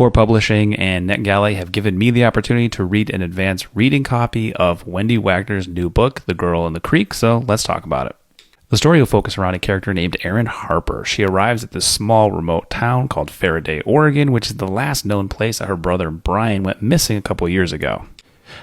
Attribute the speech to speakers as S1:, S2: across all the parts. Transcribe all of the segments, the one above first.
S1: Tor Publishing and NetGalley have given me the opportunity to read an advanced reading copy of Wendy Wagner's new book, The Girl in the Creek, so let's talk about it. The story will focus around a character named Erin Harper. She arrives at this small remote town called Faraday, Oregon, which is the last known place that her brother Brian went missing a couple years ago.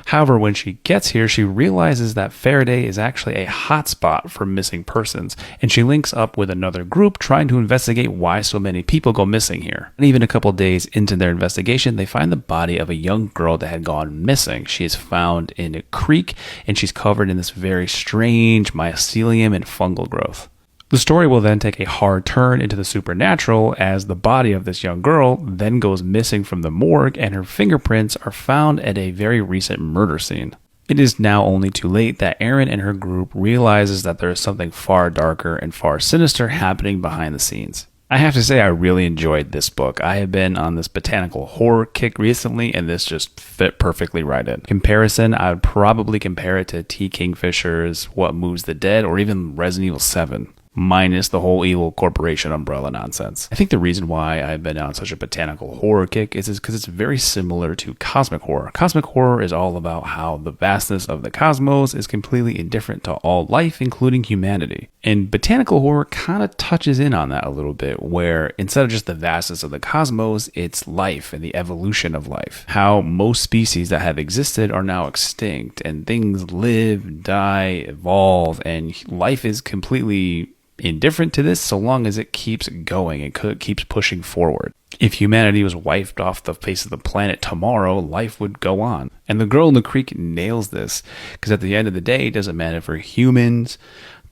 S1: However, when she gets here, she realizes that Faraday is actually a hotspot for missing persons, and she links up with another group trying to investigate why so many people go missing here. And even a couple days into their investigation, they find the body of a young girl that had gone missing. She is found in a creek, and she's covered in this very strange mycelium and fungal growth. The story will then take a hard turn into the supernatural as the body of this young girl then goes missing from the morgue and her fingerprints are found at a very recent murder scene. It is now only too late that Erin and her group realizes that there is something far darker and far sinister happening behind the scenes. I have to say I really enjoyed this book. I have been on this botanical horror kick recently and this just fit perfectly right in. Comparison, I would probably compare it to T. Kingfisher's What Moves the Dead or even Resident Evil 7. Minus the whole evil corporation umbrella nonsense. I think the reason why I've been on such a botanical horror kick is because it's very similar to cosmic horror. Cosmic horror is all about how the vastness of the cosmos is completely indifferent to all life, including humanity. And botanical horror kind of touches in on that a little bit, where instead of just the vastness of the cosmos, it's life and the evolution of life. How most species that have existed are now extinct, and things live, die, evolve, and life is completely indifferent to this so long as it keeps going and keeps pushing forward. If humanity was wiped off the face of the planet tomorrow, life would go on. And The Girl in the Creek nails this, because at the end of the day, it doesn't matter for humans,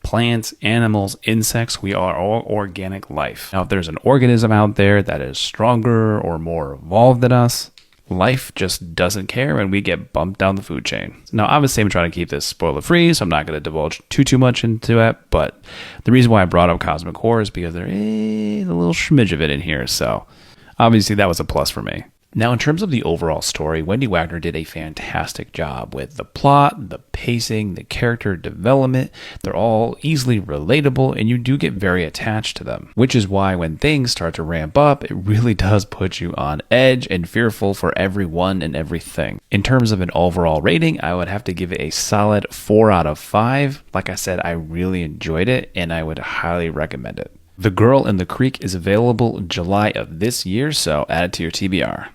S1: plants, animals, insects, we are all organic life. Now, if there's an organism out there that is stronger or more evolved than us, life just doesn't care and we get bumped down the food chain. Now, obviously, I'm trying to keep this spoiler free, so I'm not going to divulge too much into it, but the reason why I brought up cosmic horror is because there is a little smidge of it in here, so obviously that was a plus for me. Now, in terms of the overall story, Wendy Wagner did a fantastic job with the plot, the pacing, the character development. They're all easily relatable, and you do get very attached to them, which is why when things start to ramp up, it really does put you on edge and fearful for everyone and everything. In terms of an overall rating, I would have to give it a solid 4 out of 5. Like I said, I really enjoyed it, and I would highly recommend it. The Girl in the Creek is available July of this year, so add it to your TBR.